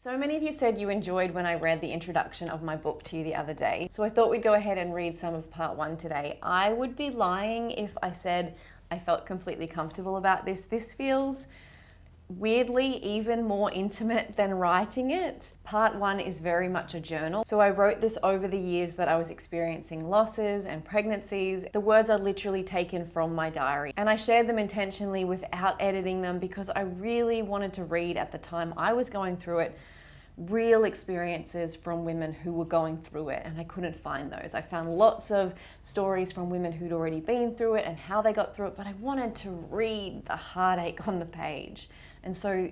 So many of you said you enjoyed when I read the introduction of my book to you the other day, so I thought we'd go ahead and read some of part 1 today. I would be lying if I said I felt completely comfortable about this. This feels weirdly even more intimate than writing it. Part 1 is very much a journal. So I wrote this over the years that I was experiencing losses and pregnancies. The words are literally taken from my diary, and I shared them intentionally without editing them because I really wanted to read at the time I was going through it real experiences from women who were going through it, and I couldn't find those. I found lots of stories from women who'd already been through it and how they got through it, but I wanted to read the heartache on the page. And so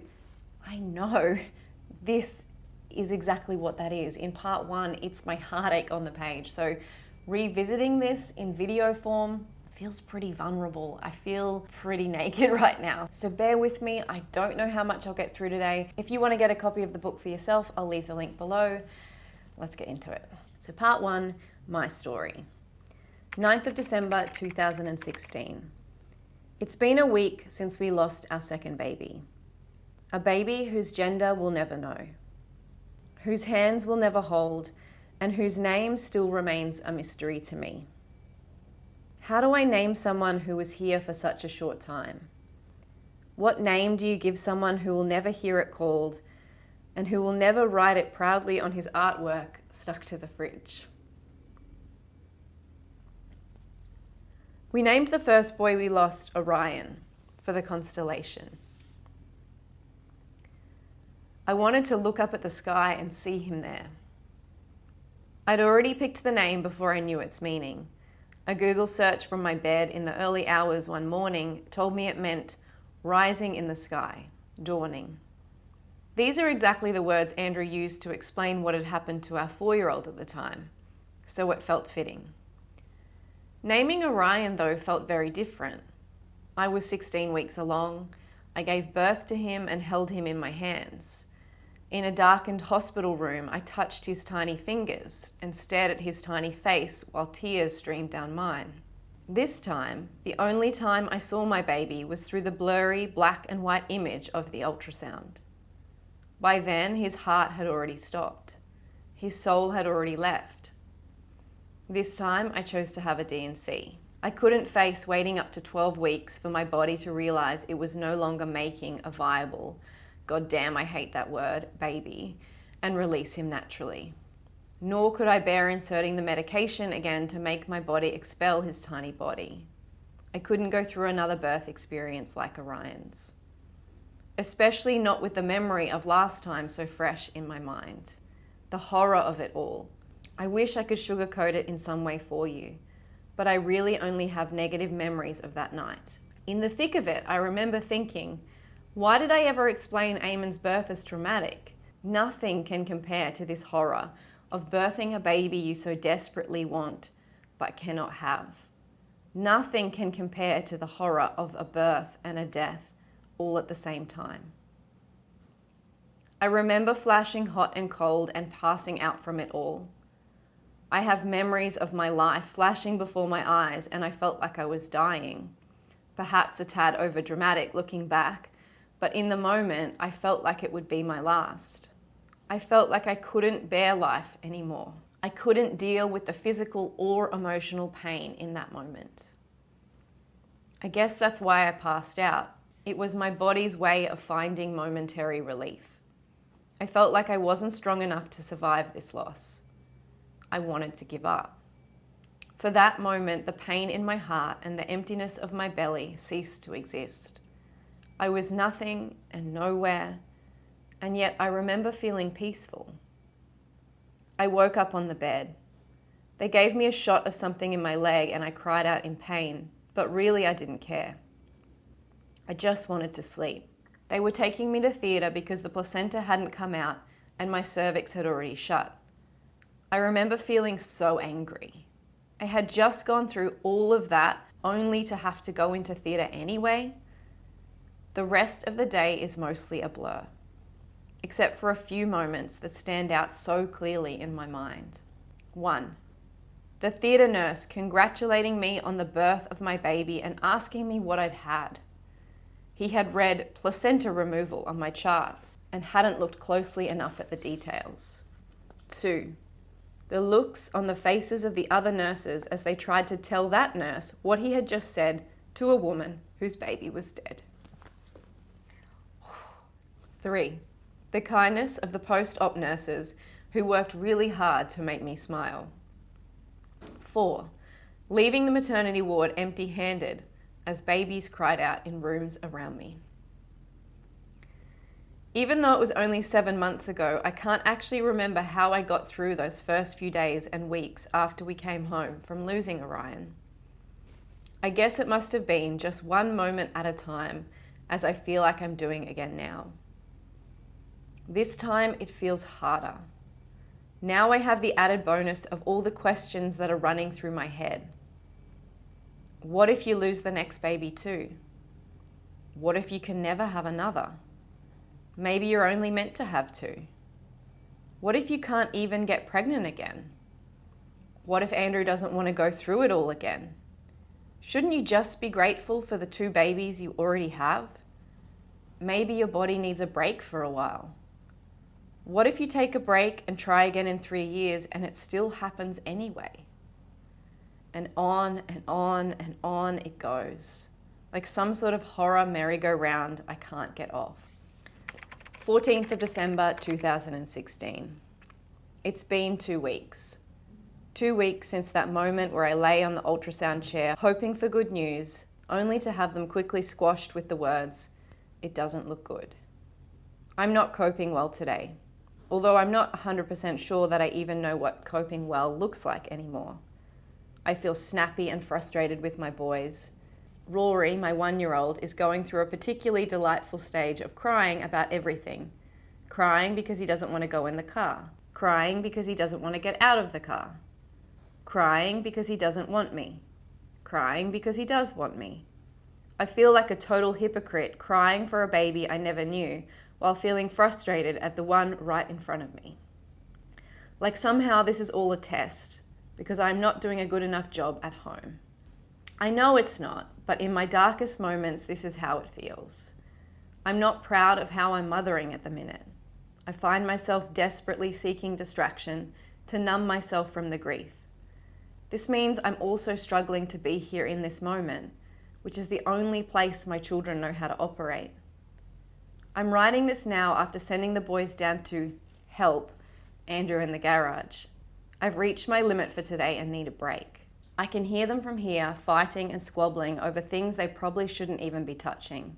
I know this is exactly what that is. In part 1, it's my heartache on the page. So revisiting this in video form feels pretty vulnerable. I feel pretty naked right now. So bear with me. I don't know how much I'll get through today. If you want to get a copy of the book for yourself, I'll leave the link below. Let's get into it. So part 1, my story. 9th of December 2016. It's been a week since we lost our second baby. A baby whose gender we'll never know, whose hands we'll never hold, and whose name still remains a mystery to me. How do I name someone who was here for such a short time? What name do you give someone who will never hear it called and who will never write it proudly on his artwork stuck to the fridge? We named the first boy we lost Orion for the constellation. I wanted to look up at the sky and see him there. I'd already picked the name before I knew its meaning. A Google search from my bed in the early hours one morning told me it meant rising in the sky, dawning. These are exactly the words Andrew used to explain what had happened to our 4-year-old at the time, so it felt fitting. Naming Orion, though, felt very different. I was 16 weeks along. I gave birth to him and held him in my hands. In a darkened hospital room, I touched his tiny fingers and stared at his tiny face while tears streamed down mine. This time, the only time I saw my baby was through the blurry black and white image of the ultrasound. By then, his heart had already stopped. His soul had already left. This time, I chose to have a D&C. I couldn't face waiting up to 12 weeks for my body to realize it was no longer making a viable, God damn, I hate that word, baby, and release him naturally. Nor could I bear inserting the medication again to make my body expel his tiny body. I couldn't go through another birth experience like Orion's. Especially not with the memory of last time so fresh in my mind. The horror of it all. I wish I could sugarcoat it in some way for you, but I really only have negative memories of that night. In the thick of it, I remember thinking, why did I ever explain Eamon's birth as traumatic? Nothing can compare to this horror of birthing a baby you so desperately want but cannot have. Nothing can compare to the horror of a birth and a death all at the same time. I remember flashing hot and cold and passing out from it all. I have memories of my life flashing before my eyes and I felt like I was dying. Perhaps a tad overdramatic looking back, but in the moment, I felt like it would be my last. I felt like I couldn't bear life anymore. I couldn't deal with the physical or emotional pain in that moment. I guess that's why I passed out. It was my body's way of finding momentary relief. I felt like I wasn't strong enough to survive this loss. I wanted to give up. For that moment, the pain in my heart and the emptiness of my belly ceased to exist. I was nothing and nowhere, and yet I remember feeling peaceful. I woke up on the bed. They gave me a shot of something in my leg and I cried out in pain, but really I didn't care. I just wanted to sleep. They were taking me to theatre because the placenta hadn't come out and my cervix had already shut. I remember feeling so angry. I had just gone through all of that only to have to go into theatre anyway. The rest of the day is mostly a blur, except for a few moments that stand out so clearly in my mind. 1. The theatre nurse congratulating me on the birth of my baby and asking me what I'd had. He had read placenta removal on my chart. and hadn't looked closely enough at the details. 2. The looks on the faces of the other nurses as they tried to tell that nurse what he had just said to a woman whose baby was dead. 3. The kindness of the post-op nurses who worked really hard to make me smile. 4. Leaving the maternity ward empty-handed as babies cried out in rooms around me. Even though it was only 7 months ago, I can't actually remember how I got through those first few days and weeks after we came home from losing Orion. I guess it must have been just one moment at a time, as I feel like I'm doing again now. This time it feels harder. Now I have the added bonus of all the questions that are running through my head. What if you lose the next baby too? What if you can never have another? Maybe you're only meant to have 2. What if you can't even get pregnant again? What if Andrew doesn't want to go through it all again? Shouldn't you just be grateful for the 2 babies you already have? Maybe your body needs a break for a while. What if you take a break and try again in 3 years and it still happens anyway? And on and on and on it goes, like some sort of horror merry-go-round I can't get off. 14th of December 2016. It's been 2 weeks. 2 weeks since that moment where I lay on the ultrasound chair hoping for good news, only to have them quickly squashed with the words, "It doesn't look good." I'm not coping well today, although I'm not 100% sure that I even know what coping well looks like anymore. I feel snappy and frustrated with my boys. Rory, my 1-year-old, is going through a particularly delightful stage of crying about everything. Crying because he doesn't want to go in the car. Crying because he doesn't want to get out of the car. Crying because he doesn't want me. Crying because he does want me. I feel like a total hypocrite crying for a baby I never knew while feeling frustrated at the one right in front of me. Like somehow this is all a test because I'm not doing a good enough job at home. I know it's not, but in my darkest moments, this is how it feels. I'm not proud of how I'm mothering at the minute. I find myself desperately seeking distraction to numb myself from the grief. This means I'm also struggling to be here in this moment, which is the only place my children know how to operate. I'm writing this now after sending the boys down to help Andrew in the garage. I've reached my limit for today and need a break. I can hear them from here fighting and squabbling over things they probably shouldn't even be touching.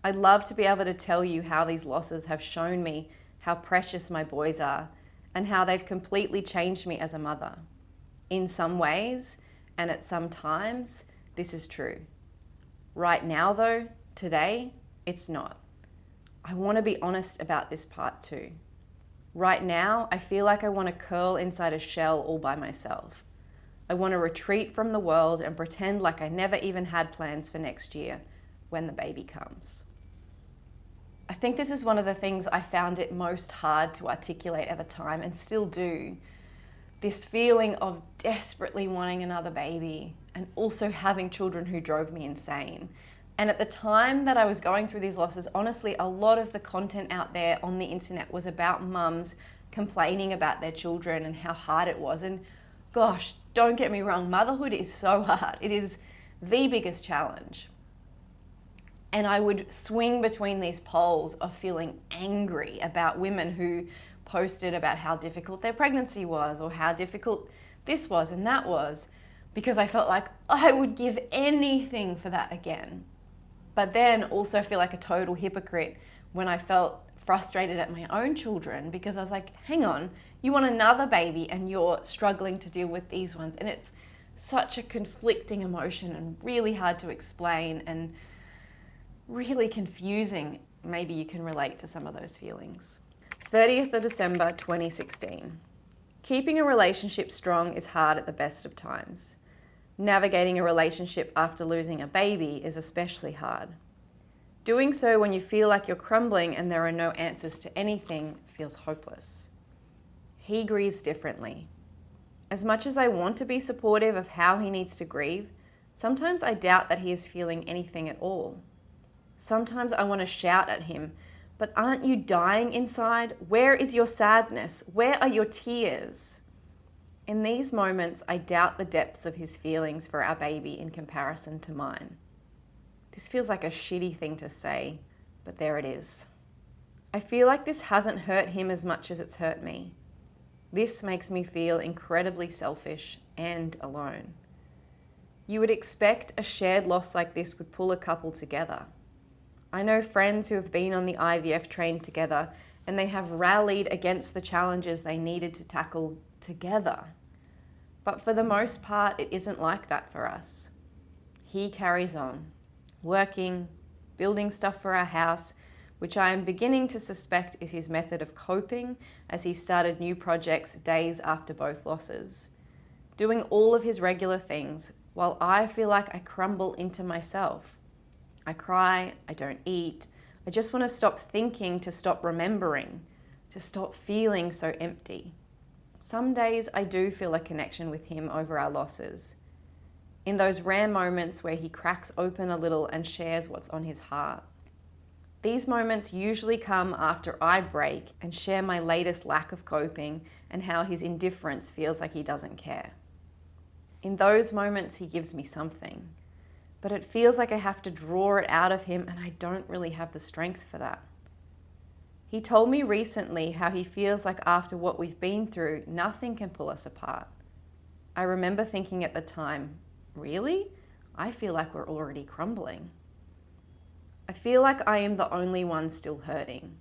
I'd love to be able to tell you how these losses have shown me how precious my boys are and how they've completely changed me as a mother. In some ways, and at some times, this is true. Right now though, today, it's not. I want to be honest about this part too. Right now, I feel like I want to curl inside a shell all by myself. I want to retreat from the world and pretend like I never even had plans for next year when the baby comes. I think this is one of the things I found it most hard to articulate at the time and still do. This feeling of desperately wanting another baby and also having children who drove me insane. And at the time that I was going through these losses, honestly, a lot of the content out there on the internet was about mums complaining about their children and how hard it was. And gosh, don't get me wrong, motherhood is so hard. It is the biggest challenge. And I would swing between these poles of feeling angry about women who posted about how difficult their pregnancy was or how difficult this was and that was, because I felt like I would give anything for that again. But then also feel like a total hypocrite when I felt frustrated at my own children because I was like, hang on, you want another baby and you're struggling to deal with these ones. And it's such a conflicting emotion and really hard to explain and really confusing. Maybe you can relate to some of those feelings. 30th of December 2016. Keeping a relationship strong is hard at the best of times. Navigating a relationship after losing a baby is especially hard. Doing so when you feel like you're crumbling and there are no answers to anything feels hopeless. He grieves differently. As much as I want to be supportive of how he needs to grieve, sometimes I doubt that he is feeling anything at all. Sometimes I want to shout at him, But aren't you dying inside? Where is your sadness? Where are your tears? In these moments, I doubt the depths of his feelings for our baby in comparison to mine. This feels like a shitty thing to say, but there it is. I feel like this hasn't hurt him as much as it's hurt me. This makes me feel incredibly selfish and alone. You would expect a shared loss like this would pull a couple together. I know friends who have been on the IVF train together and they have rallied against the challenges they needed to tackle together. But for the most part, it isn't like that for us. He carries on, working, building stuff for our house, which I am beginning to suspect is his method of coping as he started new projects days after both losses. Doing all of his regular things while I feel like I crumble into myself. I cry, I don't eat, I just want to stop thinking, to stop remembering, to stop feeling so empty. Some days I do feel a connection with him over our losses. In those rare moments where he cracks open a little and shares what's on his heart. These moments usually come after I break and share my latest lack of coping and how his indifference feels like he doesn't care. In those moments, he gives me something, but it feels like I have to draw it out of him and I don't really have the strength for that. He told me recently how he feels like after what we've been through, nothing can pull us apart. I remember thinking at the time, really? I feel like we're already crumbling. I feel like I am the only one still hurting.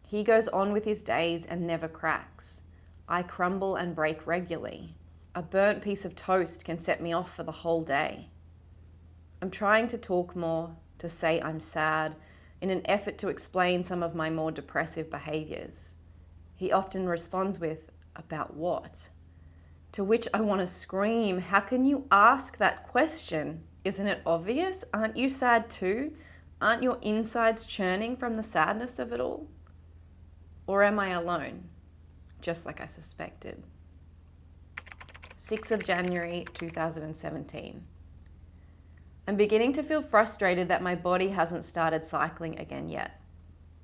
He goes on with his days and never cracks. I crumble and break regularly. A burnt piece of toast can set me off for the whole day. I'm trying to talk more, to say I'm sad, in an effort to explain some of my more depressive behaviours. He often responds with, "About what?" To which I want to scream, how can you ask that question? Isn't it obvious? Aren't you sad too? Aren't your insides churning from the sadness of it all? Or am I alone? Just like I suspected. 6th of January 2017. I'm beginning to feel frustrated that my body hasn't started cycling again yet.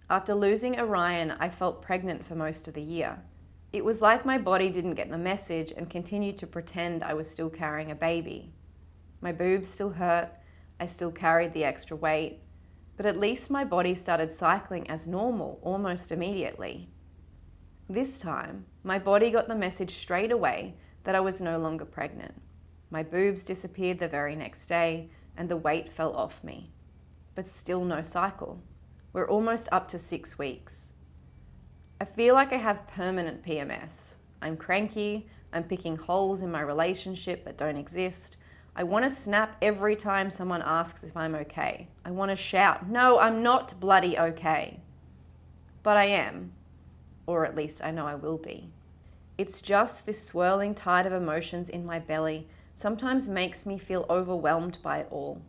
After losing Orion, I felt pregnant for most of the year. It was like my body didn't get the message and continued to pretend I was still carrying a baby. My boobs still hurt, I still carried the extra weight, but at least my body started cycling as normal almost immediately. This time, my body got the message straight away that I was no longer pregnant. My boobs disappeared the very next day, and the weight fell off me. But still no cycle. We're almost up to 6 weeks. I feel like I have permanent PMS. I'm cranky, I'm picking holes in my relationship that don't exist. I want to snap every time someone asks if I'm okay. I want to shout, "No, I'm not bloody okay." But I am, or at least I know I will be. It's just this swirling tide of emotions in my belly sometimes makes me feel overwhelmed by it all.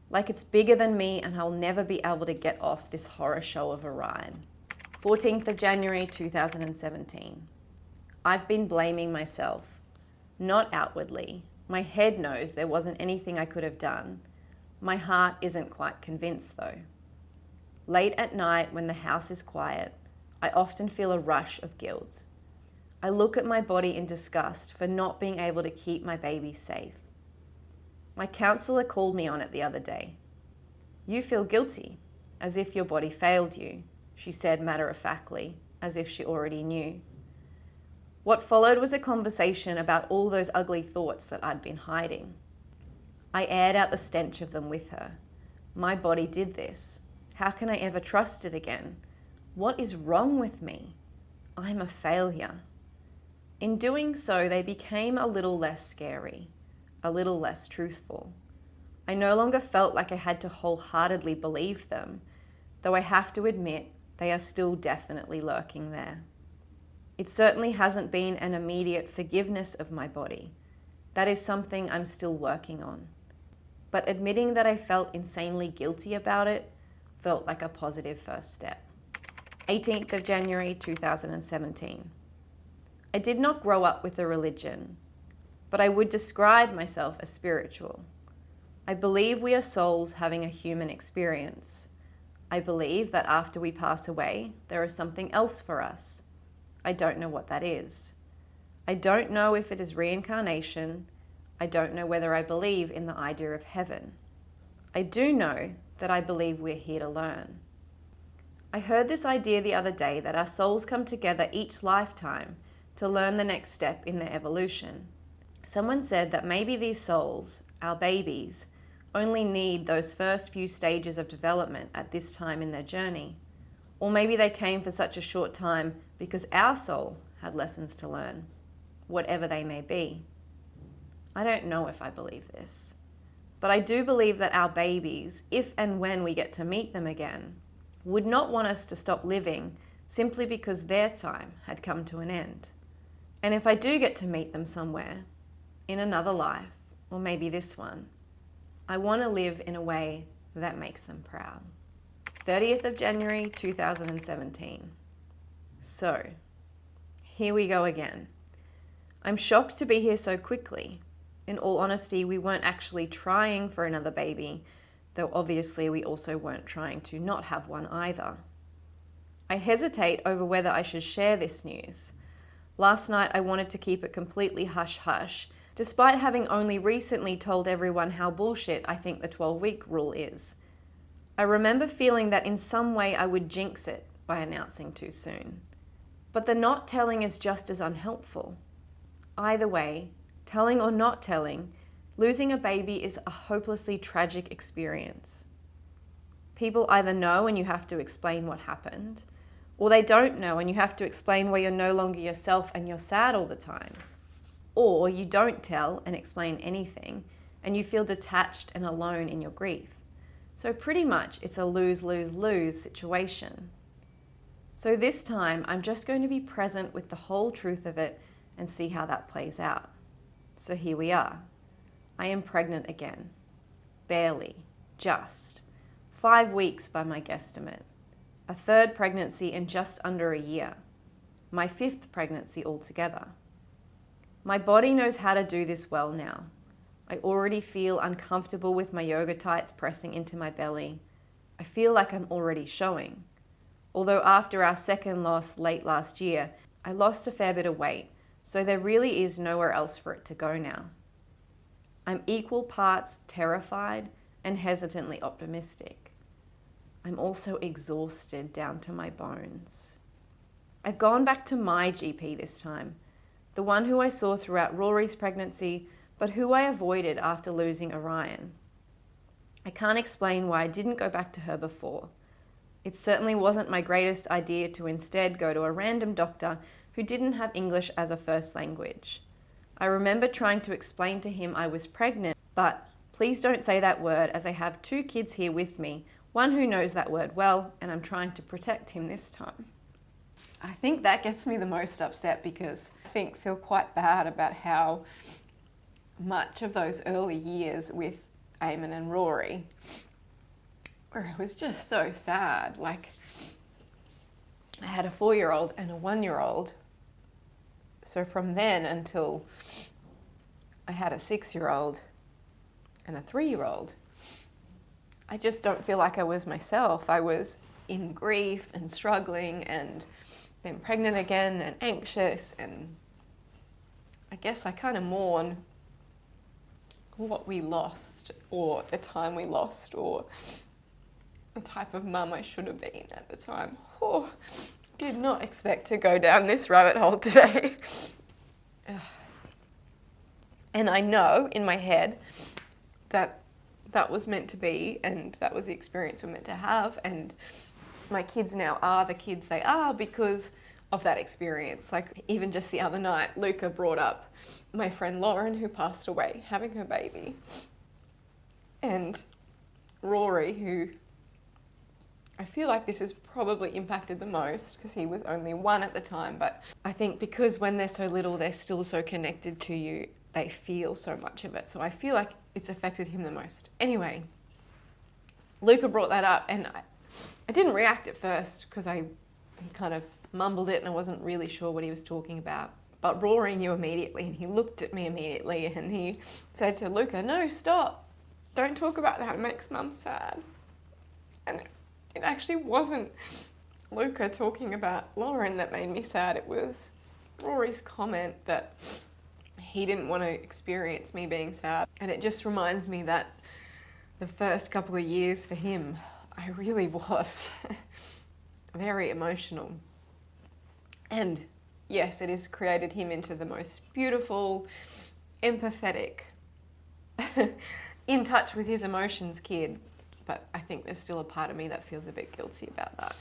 Like it's bigger than me and I'll never be able to get off this horror show of a ride. 14th of January 2017. I've been blaming myself. Not outwardly. My head knows there wasn't anything I could have done. My heart isn't quite convinced though. Late at night when the house is quiet, I often feel a rush of guilt. I look at my body in disgust for not being able to keep my baby safe. My counsellor called me on it the other day. "You feel guilty, as if your body failed you," she said matter-of-factly, as if she already knew. What followed was a conversation about all those ugly thoughts that I'd been hiding. I aired out the stench of them with her. My body did this. How can I ever trust it again? What is wrong with me? I'm a failure. In doing so, they became a little less scary, a little less truthful. I no longer felt like I had to wholeheartedly believe them, though I have to admit they are still definitely lurking there. It certainly hasn't been an immediate forgiveness of my body. That is something I'm still working on. But admitting that I felt insanely guilty about it felt like a positive first step. 18th of January 2017. I did not grow up with a religion, but I would describe myself as spiritual. I believe we are souls having a human experience. I believe that after we pass away, there is something else for us. I don't know what that is. I don't know if it is reincarnation. I don't know whether I believe in the idea of heaven. I do know that I believe we're here to learn. I heard this idea the other day that our souls come together each lifetime to learn the next step in their evolution. Someone said that maybe these souls, our babies, only need those first few stages of development at this time in their journey. Or maybe they came for such a short time because our soul had lessons to learn, whatever they may be. I don't know if I believe this, but I do believe that our babies, if and when we get to meet them again, would not want us to stop living simply because their time had come to an end. And if I do get to meet them somewhere, in another life, or maybe this one, I want to live in a way that makes them proud. 30th of January 2017. So, here we go again. I'm shocked to be here so quickly. In all honesty, we weren't actually trying for another baby, though obviously we also weren't trying to not have one either. I hesitate over whether I should share this news. Last night I wanted to keep it completely hush-hush, despite having only recently told everyone how bullshit I think the 12-week rule is. I remember feeling that in some way I would jinx it by announcing too soon. But the not telling is just as unhelpful. Either way, telling or not telling, losing a baby is a hopelessly tragic experience. People either know and you have to explain what happened, or they don't know and you have to explain why you're no longer yourself and you're sad all the time. Or you don't tell and explain anything and you feel detached and alone in your grief. So pretty much it's a lose-lose-lose situation. So this time I'm just going to be present with the whole truth of it and see how that plays out. So here we are. I am pregnant again. Barely. Just. 5 weeks by my guesstimate. A third pregnancy in just under a year. My 5th pregnancy altogether. My body knows how to do this well now. I already feel uncomfortable with my yoga tights pressing into my belly. I feel like I'm already showing. Although after our second loss late last year, I lost a fair bit of weight, so there really is nowhere else for it to go now. I'm equal parts terrified and hesitantly optimistic. I'm also exhausted down to my bones. I've gone back to my GP this time, the one who I saw throughout Rory's pregnancy, but who I avoided after losing Orion. I can't explain why I didn't go back to her before. It certainly wasn't my greatest idea to instead go to a random doctor who didn't have English as a first language. I remember trying to explain to him I was pregnant, but please don't say that word as I have 2 kids here with me, one who knows that word well, and I'm trying to protect him this time. I think that gets me the most upset because I feel quite bad about how much of those early years with Eamon and Rory, where it was just so sad. Like, I had a 4-year-old and a 1-year-old. So from then until I had a 6-year-old and a 3-year-old, I just don't feel like I was myself. I was in grief and struggling and then pregnant again and anxious, and I guess I kind of mourn what we lost, or the time we lost, or the type of mum I should have been at the time. Oh, did not expect to go down this rabbit hole today. And I know in my head that that was meant to be, and that was the experience we're meant to have, and my kids now are the kids they are because of that experience. Like, even just the other night, Luca brought up my friend Lauren, who passed away having her baby, and Rory, who I feel like this has probably impacted the most because he was only 1 at the time, but I think because when they're so little, they're still so connected to you, they feel so much of it. So I feel like it's affected him the most. Anyway, Luca brought that up, and I didn't react at first because he kind of mumbled it and I wasn't really sure what he was talking about. But Rory knew immediately, and he looked at me immediately and he said to Luca, "No, stop. Don't talk about that. It makes Mum sad." And it actually wasn't Luca talking about Lauren that made me sad. It was Rory's comment that he didn't want to experience me being sad. And it just reminds me that the first couple of years for him, I really was very emotional. And yes, it has created him into the most beautiful, empathetic, in touch with his emotions kid. But I think there's still a part of me that feels a bit guilty about that.